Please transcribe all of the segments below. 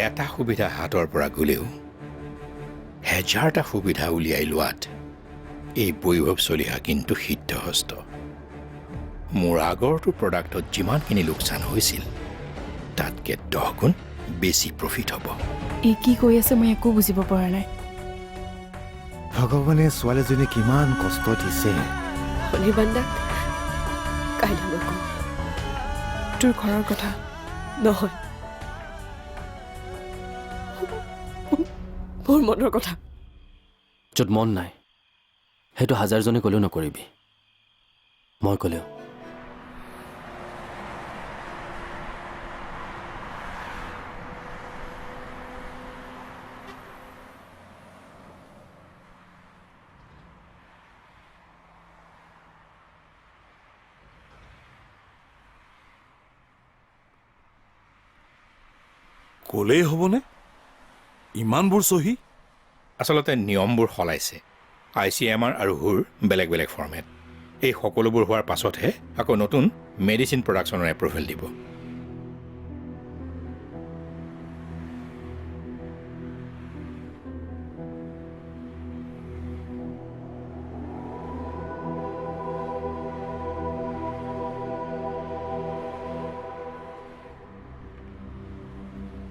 এটা সুবিধা হাতৰ পৰা গ'লেও হেজাৰটা সুবিধা উলিয়াই লোৱাত এই বৈভৱ চলিহা কিন্তু সিদ্ধহস্ত। মোৰ আগৰটো প্ৰডাক্টত যিমানখিনি লোকচান হৈছিল তাতকৈ 10 গুণ বেছি প্ৰফিট হ'ব। এই কি কৈ আছে মই একো বুজিব পৰা নাই। ভগৱানে ছোৱালীজনী কিমান কষ্ট দিছে। অনিৰ্বাণ দা, কাইলৈ মই কম। তোৰ ঘৰৰ কথা নহয়, মোৰ মনৰ কথা। য'ত মন নাই সেইটো হাজাৰজনে ক'লেও নকৰিবি, মই ক'লেও। ক'লেই হ'বনে ইমানবোৰ চহী? আচলতে নিয়মবোৰ সলাইছে। ICMR আৰু হুৰ বেলেগ বেলেগ ফৰ্মেট। এই সকলোবোৰ হোৱাৰ পাছতহে আকৌ নতুন মেডিচিন প্ৰডাকশ্যনৰ এপ্ৰুভেল দিব।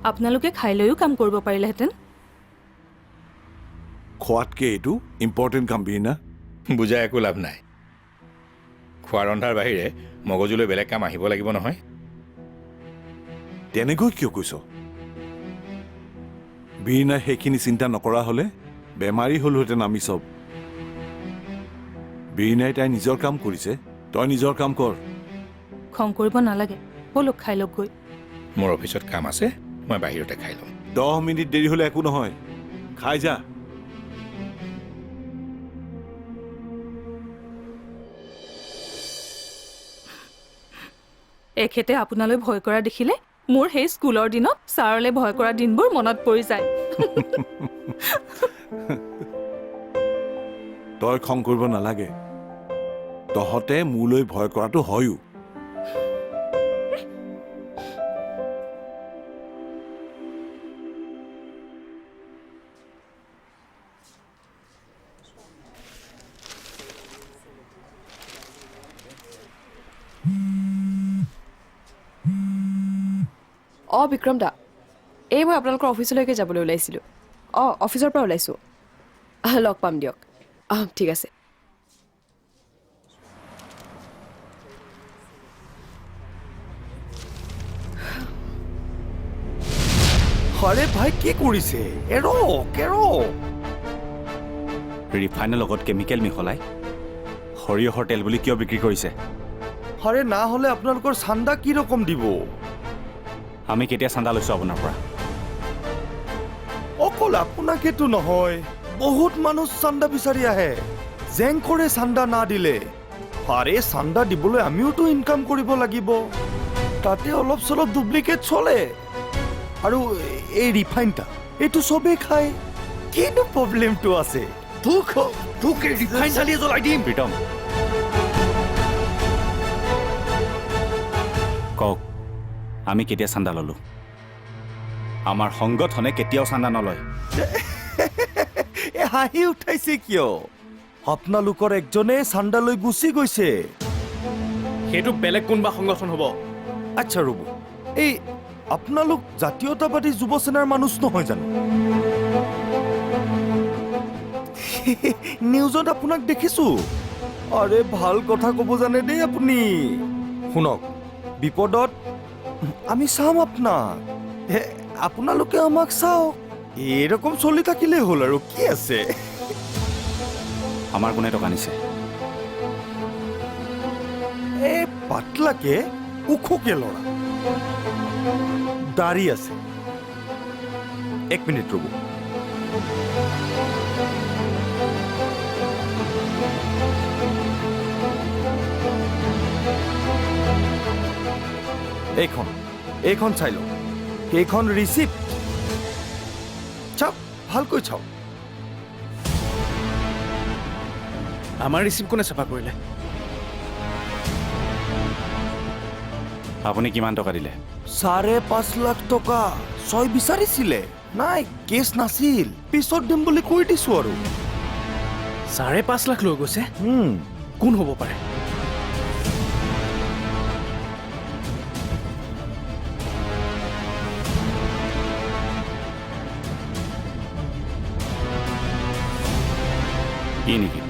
আপোনালোকে খাই লৈও কাম কৰিব পাৰিলেহেঁতেন। খোৱাতকৈ এইটো ইম্পৰ্টেণ্ট কাম বিৰিণা। বুজাই একো লাভ নাই। খোৱা ৰন্ধাৰ বাহিৰে মগজুলৈ বেলেগ কাম আহিব লাগিব নহয়। তেনেকৈ কিয় কৈছ? বিৰিণাই সেইখিনি চিন্তা নকৰা হ'লে বেমাৰী হ'লোহেঁতেন আমি চব। বিৰিণাই তাই নিজৰ কাম কৰিছে, তই নিজৰ কাম কৰ। খং কৰিব নালাগে, ব'লক খাই লওক গৈ। মোৰ অফিচত কাম আছে, মই বাহিৰতে খাই ল'ম। 10 মিনিট দেৰি হ'লে একো নহয়, খাই যা। এখেতে আপোনালৈ ভয় কৰা দেখিলে মোৰ সেই স্কুলৰ দিনত ছাৰলৈ ভয় কৰা দিনবোৰ মনত পৰি যায়। তই খং কৰিব নালাগে, তহঁতে মোলৈ ভয় কৰাটো হয়ো। বিক্ৰম দা, এই মই আপোনালোকৰ অফিচলৈকে যাবলৈ ওলাইছিলোঁ। অফিচৰ পৰা ওলাইছোঁ। লগ পাম দিয়ক। ঠিক আছে। আৰে ভাই কি কৰিছে? ৰিফাইনৰ লগত কেমিকেল মিহলাই সৰিয়হৰ তেল বুলি কিয় বিক্ৰী কৰিছে? আৰে না হ'লে আপোনালোকৰ চান্দা কি ৰকম দিব? আমি কেতিয়া চান্দা লৈছোঁ আপোনাৰ পৰা? অকল আপোনাকেতো নহয়, বহুত মানুহ চান্দা বিচাৰি আহে। জেংকৰে চান্দা না দিলে আৰে চান্দা দিবলৈ আমিওতো ইনকাম কৰিব লাগিব। তাতে অলপ চলপ ডুপ্লিকেট চলে। আৰু এই ৰিফাইনটা এইটো চবেই খায়, কিনো প্ৰব্লেমটো আছে? তোক এই ৰিফাইন চালিয়ে জ্বলাই দিম। প্ৰীতম, কওক আমি কেতিয়া চান্দা ল'লোঁ? আমাৰ সংগঠনে কেতিয়াও চান্দা নলয়। হাঁহি উঠাইছে কিয়? আপোনালোকৰ একজনে চান্দা লৈ গুচি গৈছে। সেইটো বেলেগ কোনোবা সংগঠন হ'ব। আচ্ছা ৰ'ব, এই আপোনালোক জাতীয়তাবাদী যুৱ সেনাৰ মানুহ নহয় জানো? নিউজত আপোনাক দেখিছো। আৰে ভাল কথা ক'ব জানে দেই আপুনি। শুনক, বিপদত আমি চাম আপোনাক, আপোনালোকে আমাক চাওক। এইৰকম চলি থাকিলেই হ'ল আৰু কি আছে। আমাৰ কোনে টকা নিছে? এই পাতলাকে ওখকে ল'ৰা, দাড়ি আছে। 1 মিনিট ৰ'ব। এইখন চাই লওক। এইখন ৰিচিপ্ট। চাওক, ভালকৈ চাওক। আমাৰ ৰিচিপ্ট কোনে চাফা কৰিলে? আপুনি কিমান টকা দিলে? 5.5 লাখ টকা ছয় বিচাৰিছিলে। নাই, কেছ নাছিল, পিছত দিম বুলি কৈ দিছো আৰু। 5.5 লাখ লৈ গৈছে? কোন হ'ব পাৰে? ই নেকি?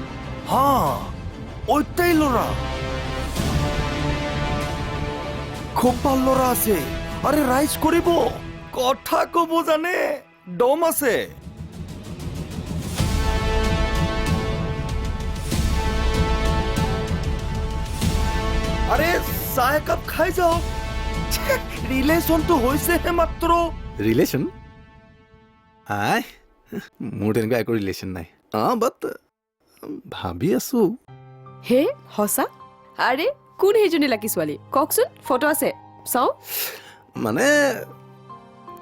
হা, ঐটাই ল'ৰা। খুব ভাল ল'ৰা আছে। আৰে ৰাইজ কৰিব, কথা ক'ব জানে, দম আছে। আৰে চাহ একাপ খাই যাওক। ৰিলেশ্যনটো হৈছেহে মাত্ৰ। ৰিলেশ্যন? আই, মোৰ তেনেকুৱা একো ৰিলেশ্যন নাই। বাট ভাবি আছো। হে সঁচা? আৰে কোন সেইজনী লাকি ছোৱালী কওকচোন, ফটো আছে চাওঁ। মানে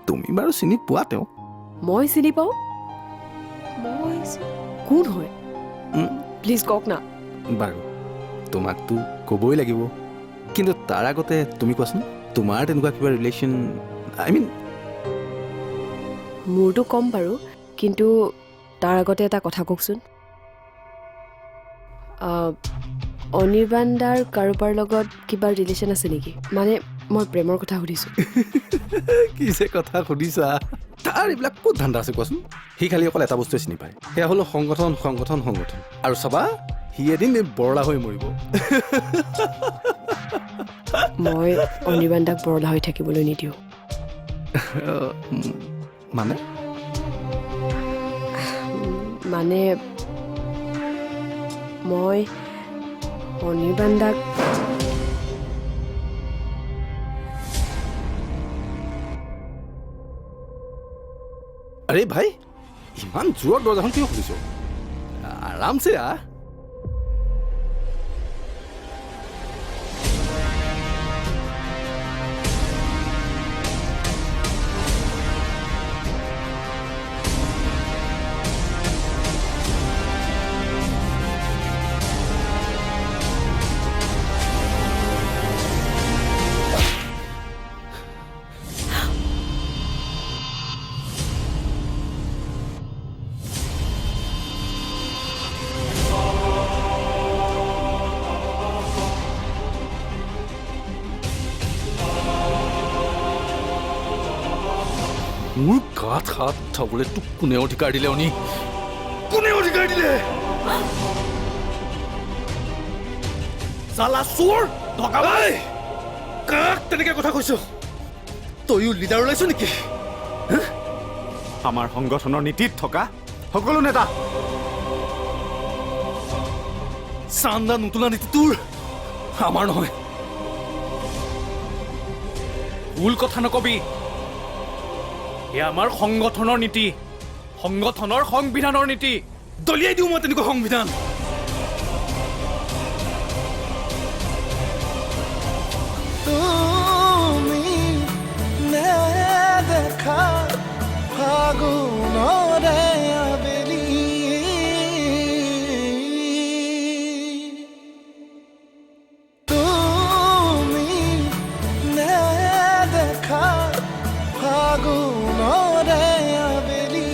তুমি বাৰু চিনি পোৱা তেওঁক? মই চিনি পাওঁ? কোন হয় প্লিজ কওক না। বাৰু তোমাকতো ক'বই লাগিব, কিন্তু তাৰ আগতে তুমি কোৱাচোন, তোমাৰ তেনেকুৱা কিবা ৰিলেশ্যন? আই মিন মোৰতো কম বাৰু, কিন্তু তাৰ আগতে এটা কথা কওকচোন। অনিৰ্বাণ দাৰ কাৰোবাৰ লগত কিবা ৰিলেশ্যন আছে নেকি? মানে মই প্ৰেমৰ কথা সুধিছোঁ। কি যে কথা সুধিছা, তাৰ এইবিলাক ক'ত ধান্দা আছে কোৱাচোন? সি খালি অকল এটা বস্তুৱে চিনি পায়, সেয়া হ'ল সংগঠন সংগঠন সংগঠন। আৰু চাবা সি এদিন বৰলা হৈ মৰিব। মই অনিৰ্বাণ দাক বৰলা হৈ থাকিবলৈ নিদিওঁ। মানে মানে মই অনিৰ্বাণ দাক আৰে ভাই, ইমান জোৰত দৰজাখন কিয় খুলিছ? আৰামছে আহ। মোৰ গাত হাত উঠাবলৈ তোক কোনে অধিকাৰ দিলে? অনি কোনে অধিকাৰ দিলে? চালা চোৰ ধকাবাই, কাক তেনেকে কথা কৈছ? তইও লিডাৰ ওলাইছ নেকি? আমাৰ সংগঠনৰ নীতিত থকা সকলো নেতা চান্দা নোতোলা নীতি তোৰ, আমাৰ নহয়। ভুল কথা নকবি। এয়া আমাৰ সংগঠনৰ নীতি, সংগঠনৰ সংবিধানৰ নীতি। দলিয়াই দিওঁ মই তেনেকুৱা সংবিধান। তুমি নেদেখা ফাগুনৰে আবেলি, তুমি নেদেখা ফাগুনৰে আবেলি,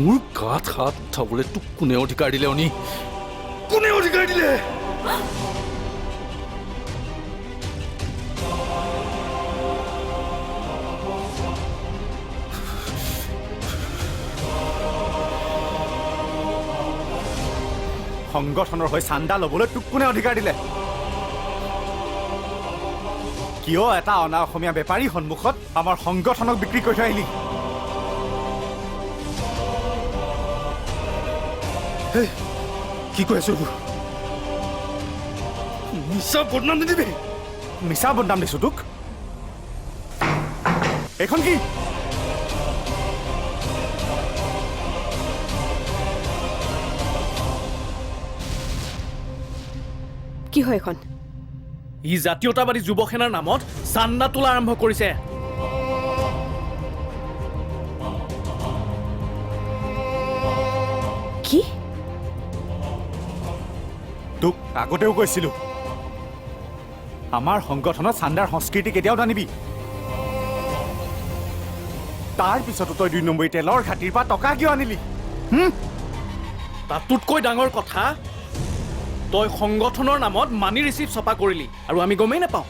মোৰ গাত হাত উঠাবলৈ তোক কোনে অধিকাৰ দিলে? অনি কোনে অধিকাৰ দিলে? সংগঠনৰ হৈ চান্দা ল'বলৈ তোক কোনে অধিকাৰ দিলে? কিয় এটা অনা অসমীয়া বেপাৰী সন্মুখত আমাৰ সংগঠনক বিক্ৰী কৰি থৈ আহিলি? কি কৈ আছো? মিছা বদনাম নিদিবি। মিছা বদনাম দিছো তোক? এইখন কি? কি হয় এখন? ই জাতীয়তাবাদী যুৱ সেনাৰ নামত চান্দা তোলা আৰম্ভ কৰিছে। কি তোক আগতেও কৈছিলোঁ আমাৰ সংগঠনত চান্দাৰ সংস্কৃতি কেতিয়াও নানিবি তাৰ পিছতো তই 2 নম্বৰী তেলৰ ঘাটিৰ পৰা টকা কিয় আনিলি তাতোতকৈ ডাঙৰ কথা তই সংগঠনৰ নামত মানি ৰিচিপ্ট ছপা কৰিলি আৰু আমি গমেই নাপাওঁ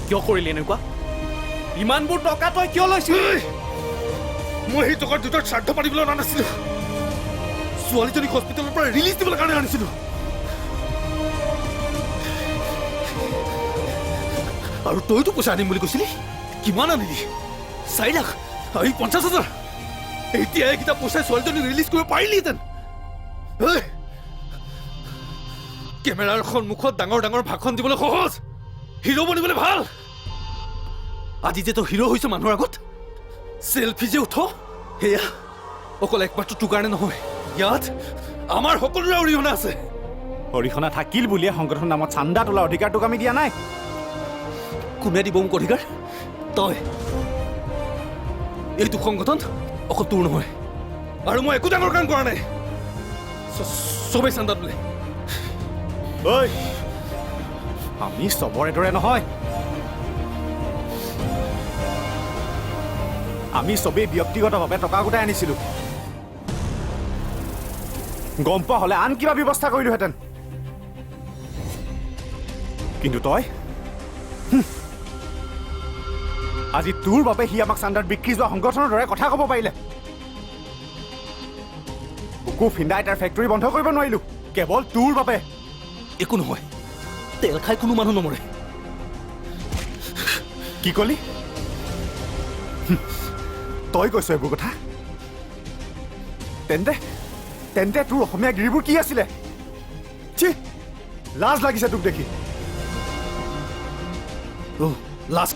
কিয় কৰিলি এনেকুৱা ইমানবোৰ টকা তই কিয় লৈছিলি মই সেই টকাৰ দুটাৰ শ্ৰাদ্ধ পাতিবলৈ অনা নাছিলোঁ ছোৱালীজনীক হস্পিটেলৰ পৰা ৰিলিজ দিবলৈ কাৰণে আনিছিলোঁ আৰু তইতো পইচা আনিম বুলি কৈছিলি কিমান আনিলি 4 লাখ আৰু 50,000 এতিয়া এইকেইটা পইচাই ছোৱালীজনীক ৰিলিজ কৰিব পাৰিলিহেঁতেন কেমেৰাৰ সন্মুখত ডাঙৰ ডাঙৰ ভাষণ দিবলৈ সহজ হিৰো বনিবলৈ ভাল আজি যে তই হিৰো হৈছ মানুহৰ আগত চেলফি যে উঠ সেয়া অকল একমাত্ৰ তোৰ কাৰণে নহয় ইয়াত আমাৰ সকলোৰে অৰিহণা আছে অৰিহণা থাকিল বুলিয়ে সংগঠনৰ নামত চান্দা তোলা অধিকাৰ তোক আমি দিয়া নাই কোনে দিব মোক অধিকাৰ তই এইটো সংগঠন অকল তোৰ নহয় আৰু মই একো ডাঙৰ কাম কৰা নাই চবেই চান্দা তোলে ঐ আমি চবৰে দৰে নহয় আমি চবেই ব্যক্তিগতভাৱে টকা গোটাই আনিছিলোঁ গম পোৱা হ'লে আন কিবা ব্যৱস্থা কৰিলোহেঁতেন কিন্তু তই আজি তোৰ বাবে সি আমাক চান্দাত বিক্ৰী যোৱা সংগঠনৰ দৰে কথা ক'ব পাৰিলে বুকু ফিন্দাই তাৰ ফেক্টৰী বন্ধ কৰিব নোৱাৰিলোঁ কেৱল তোৰ বাবে একো নহয় তেল খাই কোনো মানুহ নমৰে কি কলি তই কৈছ এইবোৰ কথা তেন্তে তেন্তে তোৰ অসমীয়া গিৰিবোৰ কি আছিলে ছি লাজ লাগিছে তোক দেখি লাজ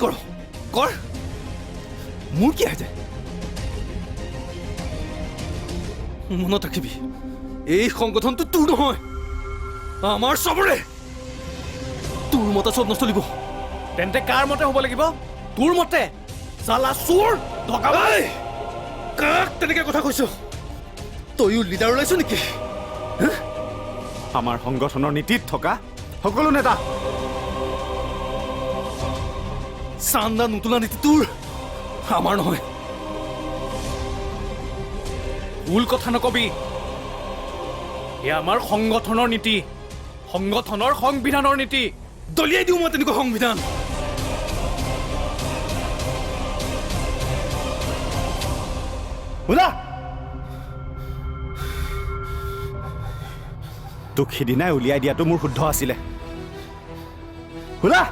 কৰ মোৰ কি আছে মনত ৰাখিবি এই সংগঠনটো তোৰ নহয় আমাৰ চবৰে তোৰ মতে চব নচলিব তেন্তে কাৰ মতে হ'ব লাগিব তোৰ মতে চালা চোৰ ধকাবাজ কাক তেনেকে কথা কৈছ তইও লিডাৰ ওলাইছ নেকি আমাৰ সংগঠনৰ নীতিত থকা সকলো নেতা চান্দা নোতোলা নীতি তোৰ আমাৰ নহয় ভুল কথা নকবি এয়া আমাৰ সংগঠনৰ নীতি সংগঠনৰ সংবিধানৰ নীতি দলিয়াই দিওঁ মই তেনেকুৱা সংবিধান ওলা তোক সিদিনাই উলিয়াই দিয়াটো মোৰ শুদ্ধ আছিলে ওলা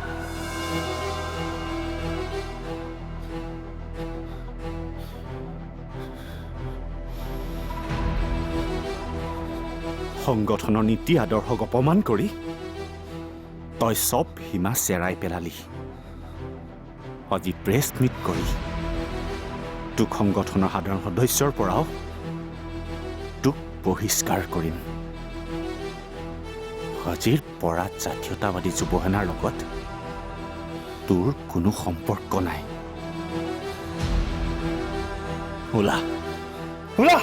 সংগঠনৰ নীতি আদৰ্শক অপমান কৰি তই চব সীমা চেৰাই পেলালি আজি প্ৰেছ মিট কৰি তোক সংগঠনৰ সাধাৰণ সদস্যৰ পৰাও তোক বহিষ্কাৰ কৰিম আজিৰ পৰা জাতীয়তাবাদী যুৱসেনাৰ লগত তোৰ কোনো সম্পৰ্ক নাই ওলা ওলা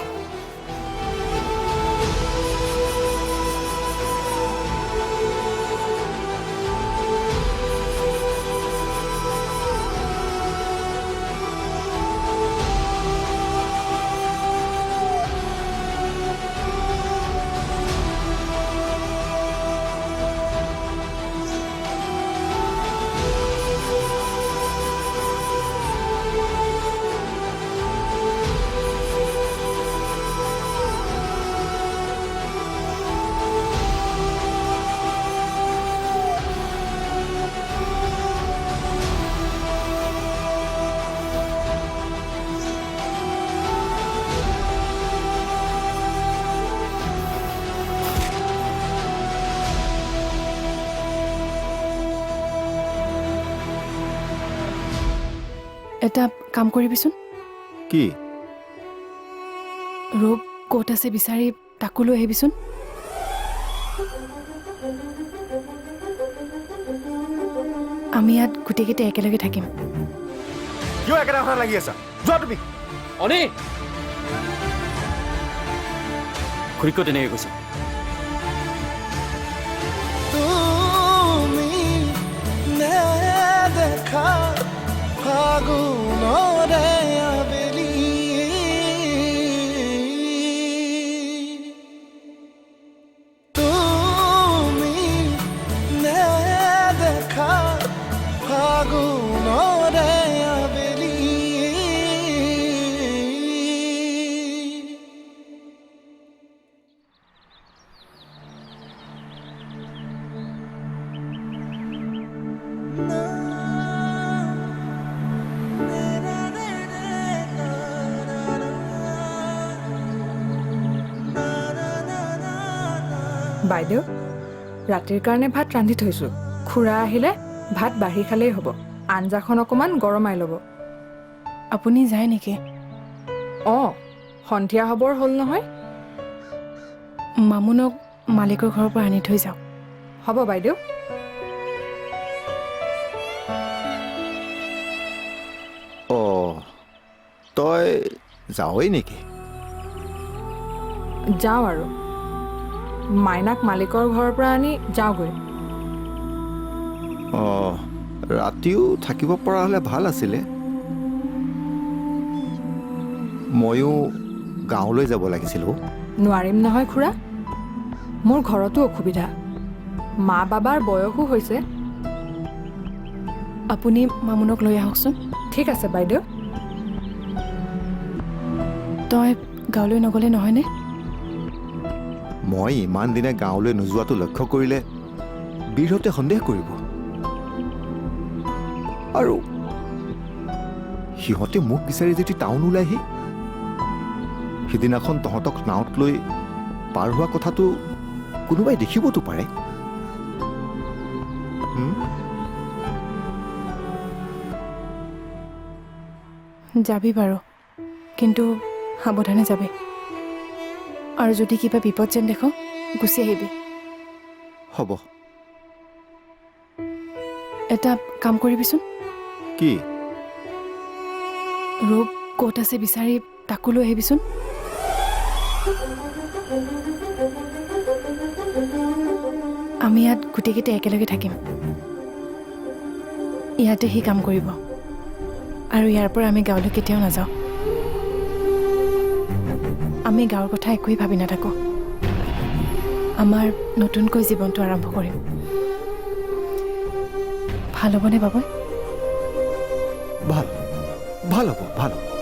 এটা কাম কৰিবিচোন কি ৰূপ ক'ত আছে বিচাৰি তাকো লৈ আহিবিচোন আমি ইয়াত গোটেইকেইটা একেলগে থাকিম কিয় একেটা কথা লাগি আছা যোৱা তুমি অনি খুৰীক তেনেকৈ কৈছে ফাগুনৰে আবেলি তুমি নেদেখা ফাগুনৰে আবেলি বাইদেউ ৰাতিৰ কাৰণে ভাত ৰান্ধি থৈছোঁ খুৰা আহিলে ভাত বাঢ়ি খালেই হ'ব আঞ্জাখন অকণমান গৰমাই ল'ব আপুনি যায় নেকি অঁ সন্ধিয়া হ'বৰ হ'ল নহয় মামুনক মালিকৰ ঘৰৰ পৰা আনি থৈ যাওক হ'ব বাইদেউ অঁ তই যাৱই নেকি যাওঁ আৰু মাইনাক মালিকৰ ঘৰৰ পৰা আনি যাওঁগৈ অঁ ৰাতিও থাকিব পৰা হ'লে ভাল আছিলে ময়ো গাঁৱলৈ যাব লাগিছিল অ' নোৱাৰিম নহয় খুৰা মোৰ ঘৰতো অসুবিধা মা বাবাৰ বয়সো হৈছে আপুনি মামুনক লৈ আহকচোন ঠিক আছে বাইদেউ তই গাঁৱলৈ নগ'লে নহয়নে মই ইমান দিনে গাঁৱলৈ নোযোৱাটো লক্ষ্য কৰিলে বীৰহঁতে সন্দেহ কৰিব আৰু সিহঁতে মোক বিচাৰি যদি টাউন ওলাইহি সিদিনাখন তহঁতক নাৱত লৈ পাৰ হোৱা কথাটো কোনোবাই দেখিবতো পাৰে যাবি বাৰু কিন্তু সাৱধানে যাবি আৰু যদি কিবা বিপদ যেন দেখো গুচি আহিবি হ'ব এটা কাম কৰিবিচোন কি ৰূপ ক'ত আছে বিচাৰি তাকো লৈ আহিবিচোন আমি ইয়াত গোটেইকেইটা একেলগে থাকিম ইয়াতে সি কাম কৰিব আৰু ইয়াৰ পৰা আমি গাঁৱলৈ কেতিয়াও নাযাওঁ আমি গাঁৱৰ কথা একোৱেই ভাবি নাথাকোঁ আমাৰ নতুনকৈ জীৱনটো আৰম্ভ কৰিম ভাল হ'বনে বাবু ভাল ভাল হ'ব ভাল হ'ব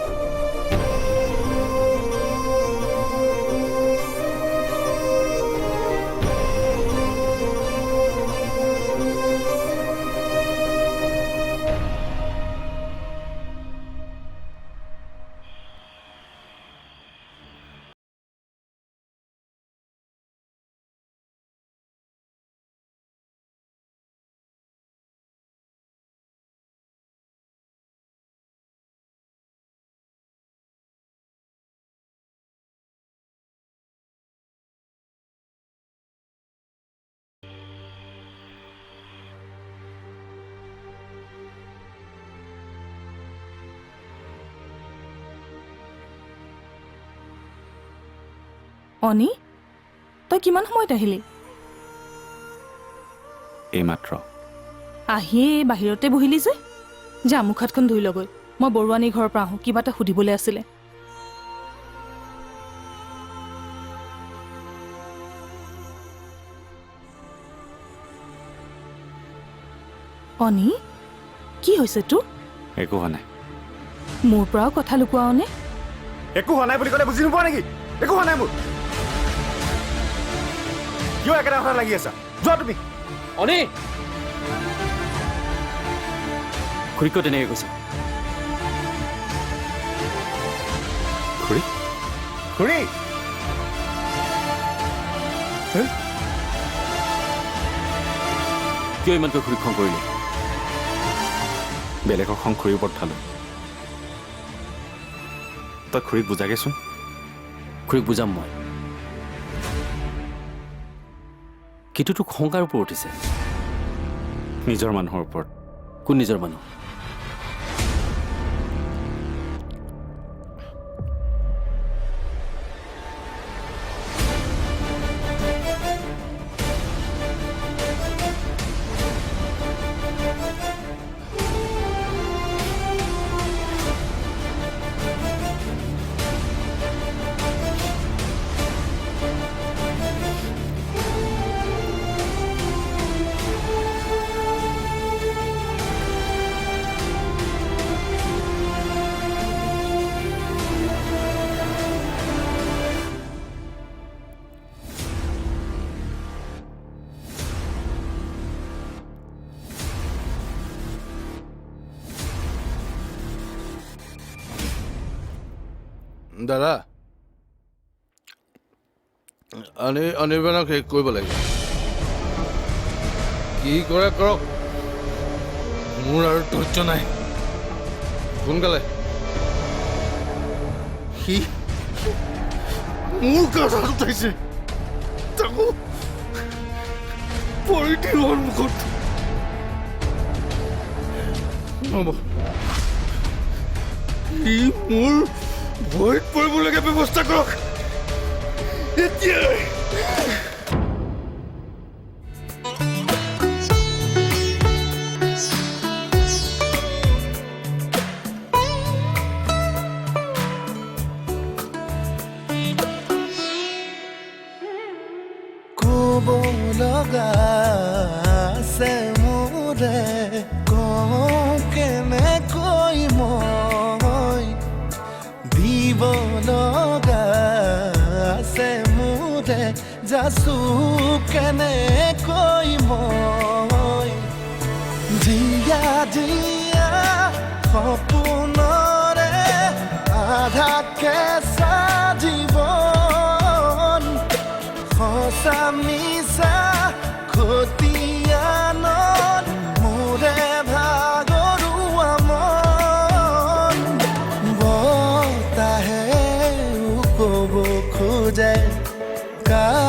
অনি তই কিমান সময়ত আহিলি এইমাত্ৰ আহিয়ে বাহিৰতে বহিলি যে যা মুখ হাতখন ধুই লগৈ মই বৰুৱানীৰ ঘৰৰ পৰা আহোঁ কিবা এটা সুধিবলৈ আছিলে অনি কি হৈছে তোৰ একো হোৱা নাই মোৰ পৰাও কথা লুকুৱাও নে একো হোৱা নাই বুলি ক'লে বুজি নোপোৱা নেকি একো হোৱা নাই মোৰ কিয় একেটা কথা লাগি আছা যোৱা তুমি অনি খুৰীকো তেনেকৈ কৈছে খুৰী খুৰী কিয় ইমানকৈ খুৰীক খং কৰিলে বেলেগক খং খুৰীৰ ওপৰত ঠালো তই খুৰীক বুজাগেচোন খুৰীক বুজাম মই কিন্তু তোক খংকাৰ ওপৰত উঠিছে নিজৰ মানুহৰ ওপৰত কোন নিজৰ মানুহ দাদা অনিৰ্বাণক শেষ কৰিব লাগিব কি কৰে কৰক মোৰ আৰু ধৈৰ্য নাই সোনকালে সি মোৰ গাত উঠাইছে তাকো পৰিধিৰ সন্মুখত হ'ব সি মোৰ ভয়ত পৰিবলগীয়া ব্যৱস্থা কৰক এতিয়াই ক'ব লগা আছে মোৰে কওঁ কেনেকৈ মই দিব লগা আছে মোৰে যাচো কেনেকৈ মই দিয়া দিয়া সপোনৰে আধা কেঁচা জীৱন সঁচা মিছা খতিয়ানত মোৰে ভাগৰুৱা মন বতাহে ক'ব খোজে কা